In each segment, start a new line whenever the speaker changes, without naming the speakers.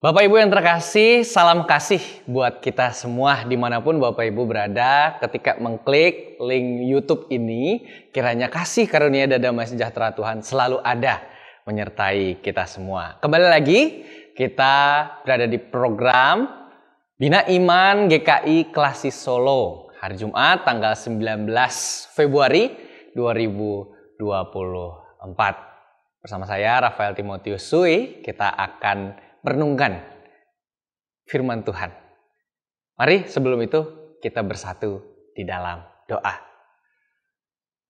Bapak Ibu yang terkasih, salam kasih buat kita semua dimanapun Bapak Ibu berada. Ketika mengklik link YouTube ini, kiranya kasih karunia dan damai sejahtera Tuhan selalu ada menyertai kita semua. Kembali lagi, kita berada di program Bina Iman GKI Klasis Solo. Hari Jumat tanggal 19 Februari 2024. Bersama saya Rafael Timotius Sui, kita akan merenungkan firman Tuhan. Mari sebelum itu kita bersatu di dalam doa.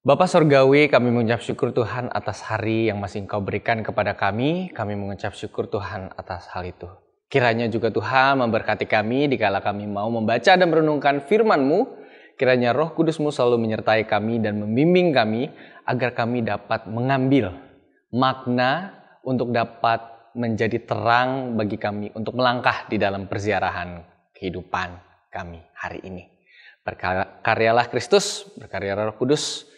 Bapa Sorgawi, kami mengucap syukur Tuhan atas hari yang masih Engkau berikan kepada kami. Kami mengucap syukur Tuhan atas hal itu. Kiranya juga Tuhan memberkati kami dikala kami mau membaca dan merenungkan firman-Mu. Kiranya Roh Kudus-Mu selalu menyertai kami dan membimbing kami agar kami dapat mengambil makna untuk dapat menjadi terang bagi kami untuk melangkah di dalam perziarahan kehidupan kami hari ini. Berkaryalah Kristus, berkaryalah Roh Kudus,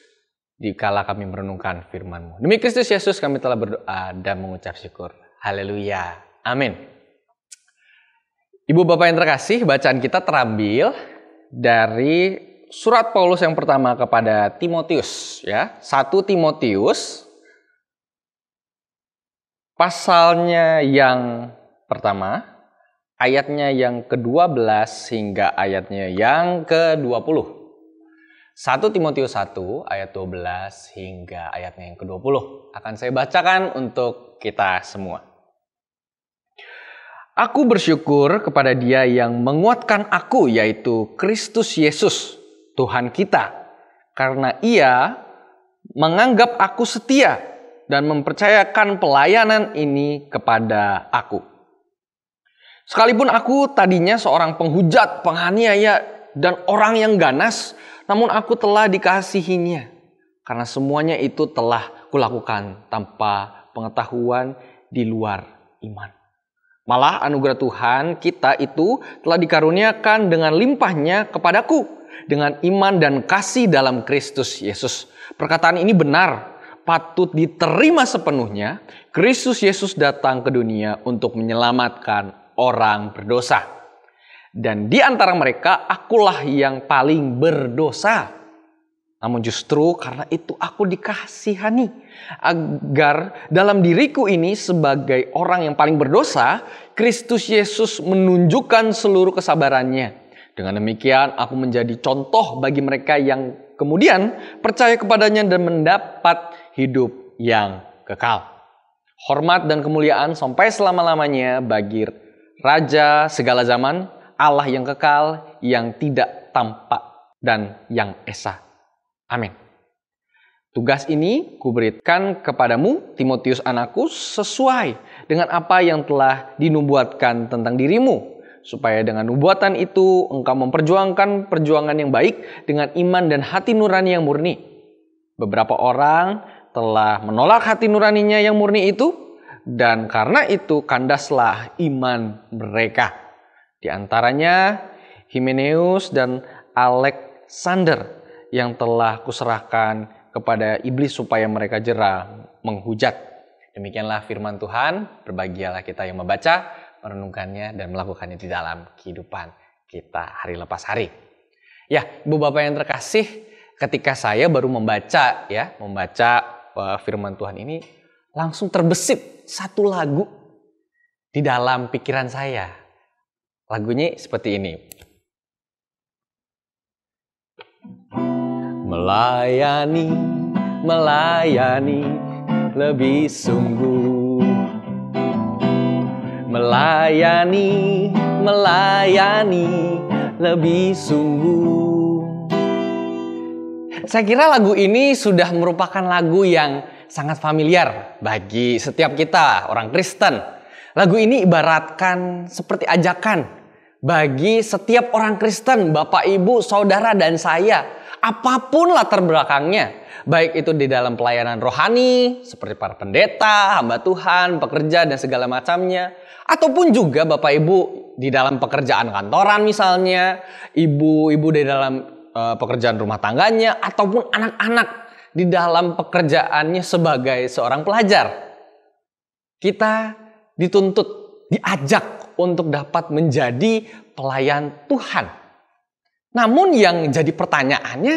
dikala kami merenungkan firman-Mu. Demi Kristus Yesus kami telah berdoa dan mengucap syukur. Haleluya. Amin. Ibu Bapak yang terkasih, bacaan kita terambil dari surat Paulus yang pertama kepada Timotius, ya. 1 Timotius pasalnya yang pertama, ayatnya yang ke-12 hingga ayatnya yang ke-20. 1 Timotius 1 ayat 12 hingga ayatnya yang ke-20. Akan saya bacakan untuk kita semua. Aku bersyukur kepada Dia yang menguatkan aku, yaitu Kristus Yesus, Tuhan kita, karena Ia menganggap aku setia dan mempercayakan pelayanan ini kepada aku. Sekalipun aku tadinya seorang penghujat, penganiaya, dan orang yang ganas, namun aku telah dikasihinya, karena semuanya itu telah kulakukan tanpa pengetahuan di luar iman. Malah anugerah Tuhan kita itu telah dikaruniakan dengan limpahnya kepadaku, dengan iman dan kasih dalam Kristus Yesus. Perkataan ini benar, patut diterima sepenuhnya. Kristus Yesus datang ke dunia untuk menyelamatkan orang berdosa. Dan di antara mereka akulah yang paling berdosa. Namun justru karena itu aku dikasihani, agar dalam diriku ini sebagai orang yang paling berdosa, Kristus Yesus menunjukkan seluruh kesabarannya. Dengan demikian aku menjadi contoh bagi mereka yang kemudian percaya kepadanya dan mendapat hidup yang kekal. Hormat dan kemuliaan sampai selama-lamanya bagi Raja segala zaman, Allah yang kekal, yang tidak tampak dan yang esa. Amin. Tugas ini kuberikan kepadamu, Timotius anakku, sesuai dengan apa yang telah dinubuatkan tentang dirimu, supaya dengan nubuatan itu engkau memperjuangkan perjuangan yang baik dengan iman dan hati nurani yang murni. Beberapa orang telah menolak hati nuraninya yang murni itu, dan karena itu kandaslah iman mereka. Di antaranya Himeneus dan Alexander yang telah kuserahkan kepada iblis supaya mereka jera menghujat. Demikianlah firman Tuhan, berbahagialah kita yang membaca, merenungkannya dan melakukannya di dalam kehidupan kita hari lepas hari. Ya, Ibu Bapak yang terkasih, ketika saya baru membaca firman Tuhan ini, langsung terbesit satu lagu di dalam pikiran saya. Lagunya seperti ini. Melayani, melayani lebih sungguh. Melayani, melayani lebih sungguh. Saya kira lagu ini sudah merupakan lagu yang sangat familiar bagi setiap kita, orang Kristen. Lagu ini ibaratkan seperti ajakan bagi setiap orang Kristen, Bapak, Ibu, Saudara, dan saya. Apapun latar belakangnya, baik itu di dalam pelayanan rohani, seperti para pendeta, hamba Tuhan, pekerja, dan segala macamnya. Ataupun juga Bapak Ibu di dalam pekerjaan kantoran misalnya, ibu-ibu di dalam pekerjaan rumah tangganya, ataupun anak-anak di dalam pekerjaannya sebagai seorang pelajar. Kita dituntut, diajak untuk dapat menjadi pelayan Tuhan. Namun yang jadi pertanyaannya,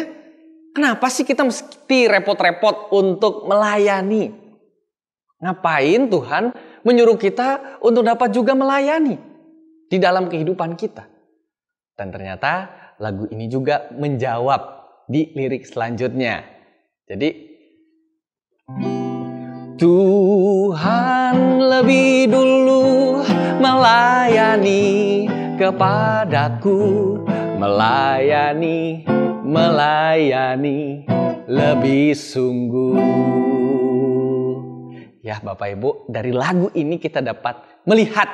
kenapa sih kita mesti repot-repot untuk melayani? Ngapain Tuhan menyuruh kita untuk dapat juga melayani di dalam kehidupan kita? Dan ternyata lagu ini juga menjawab di lirik selanjutnya. Jadi, Tuhan lebih dulu melayani kepadaku, melayani lebih sungguh. Ya Bapak Ibu, dari lagu ini kita dapat melihat,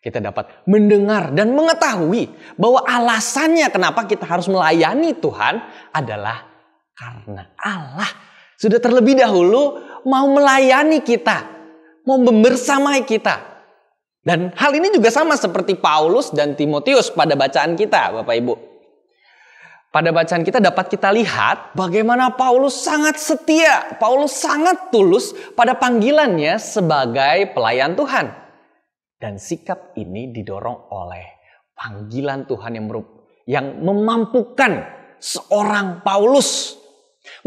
kita dapat mendengar dan mengetahui bahwa alasannya kenapa kita harus melayani Tuhan adalah karena Allah sudah terlebih dahulu mau melayani kita, mau membersamai kita. Dan hal ini juga sama seperti Paulus dan Timotius pada bacaan kita, Bapak Ibu. Pada bacaan kita dapat kita lihat bagaimana Paulus sangat setia, Paulus sangat tulus pada panggilannya sebagai pelayan Tuhan. Dan sikap ini didorong oleh panggilan Tuhan yang memampukan seorang Paulus.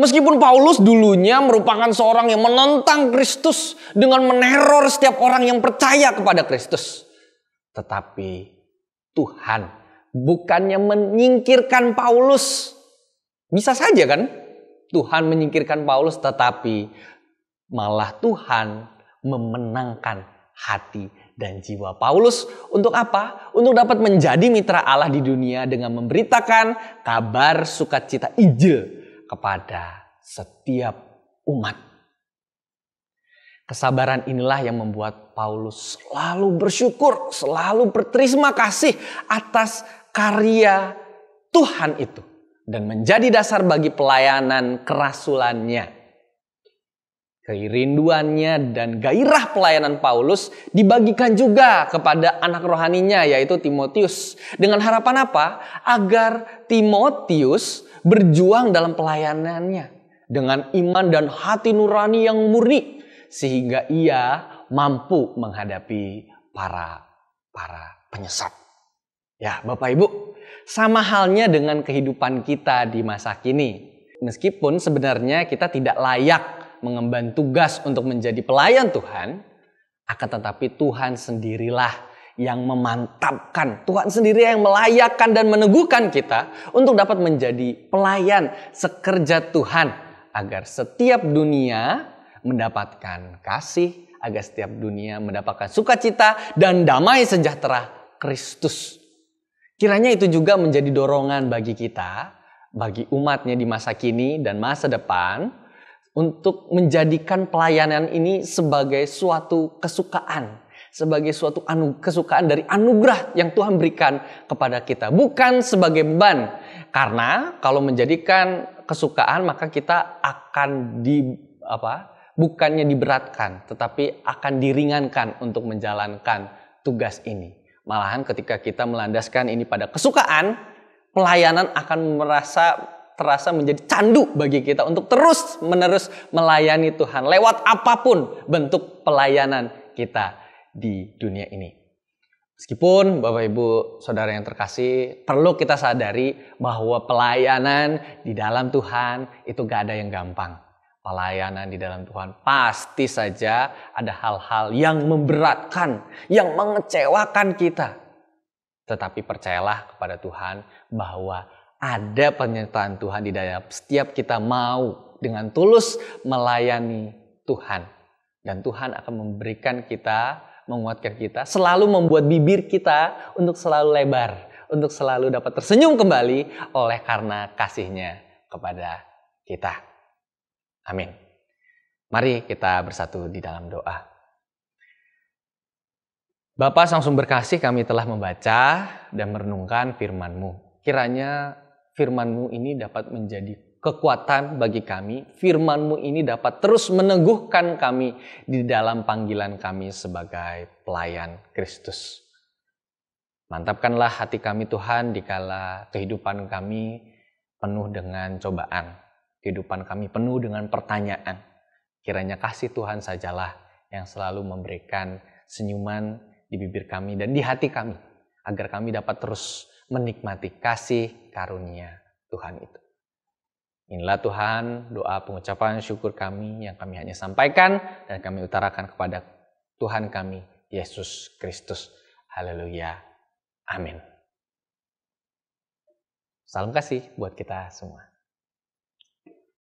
Meskipun Paulus dulunya merupakan seorang yang menentang Kristus dengan meneror setiap orang yang percaya kepada Kristus. Tetapi Tuhan bukannya menyingkirkan Paulus. Bisa saja kan Tuhan menyingkirkan Paulus, tetapi malah Tuhan memenangkan hati dan jiwa Paulus. Untuk apa? Untuk dapat menjadi mitra Allah di dunia dengan memberitakan kabar sukacita Injil kepada setiap umat. Kesabaran inilah yang membuat Paulus selalu bersyukur, selalu berterima kasih atas karya Tuhan itu dan menjadi dasar bagi pelayanan kerasulannya. Kerinduannya dan gairah pelayanan Paulus dibagikan juga kepada anak rohaninya, yaitu Timotius. Dengan harapan apa? Agar Timotius berjuang dalam pelayanannya dengan iman dan hati nurani yang murni, sehingga ia mampu menghadapi para penyesat. Ya Bapak Ibu, sama halnya dengan kehidupan kita di masa kini. Meskipun sebenarnya kita tidak layak mengemban tugas untuk menjadi pelayan Tuhan, akan tetapi Tuhan sendirilah yang memantapkan, Tuhan sendiri yang melayakkan dan meneguhkan kita untuk dapat menjadi pelayan sekerja Tuhan, agar setiap dunia mendapatkan kasih, agar setiap dunia mendapatkan sukacita dan damai sejahtera Kristus. Kiranya itu juga menjadi dorongan bagi kita, bagi umatnya di masa kini dan masa depan, untuk menjadikan pelayanan ini sebagai suatu kesukaan, sebagai suatu kesukaan dari anugerah yang Tuhan berikan kepada kita, bukan sebagai beban. Karena kalau menjadikan kesukaan, maka kita akan bukannya diberatkan, tetapi akan diringankan untuk menjalankan tugas ini. Malahan ketika kita melandaskan ini pada kesukaan, pelayanan akan terasa menjadi candu bagi kita untuk terus-menerus melayani Tuhan lewat apapun bentuk pelayanan kita di dunia ini. Meskipun Bapak Ibu Saudara yang terkasih, perlu kita sadari bahwa pelayanan di dalam Tuhan itu gak ada yang gampang. Pelayanan di dalam Tuhan pasti saja ada hal-hal yang memberatkan, yang mengecewakan kita. Tetapi percayalah kepada Tuhan bahwa ada penyertaan Tuhan di dalam setiap kita mau dengan tulus melayani Tuhan. Dan Tuhan akan memberikan kita, menguatkan kita, selalu membuat bibir kita untuk selalu lebar, untuk selalu dapat tersenyum kembali oleh karena kasih-Nya kepada kita. Amin. Mari kita bersatu di dalam doa. Bapa Sang Sumber Kasih, kami telah membaca dan merenungkan firman-Mu. Kiranya firman-Mu ini dapat menjadi kekuatan bagi kami. Firman-Mu ini dapat terus meneguhkan kami di dalam panggilan kami sebagai pelayan Kristus. Mantapkanlah hati kami Tuhan dikala kehidupan kami penuh dengan cobaan. Kehidupan kami penuh dengan pertanyaan. Kiranya kasih Tuhan sajalah yang selalu memberikan senyuman di bibir kami dan di hati kami, agar kami dapat terus menikmati kasih karunia Tuhan itu. Inilah Tuhan doa pengucapan syukur kami yang kami hanya sampaikan dan kami utarakan kepada Tuhan kami, Yesus Kristus. Haleluya. Amin. Salam kasih buat kita semua.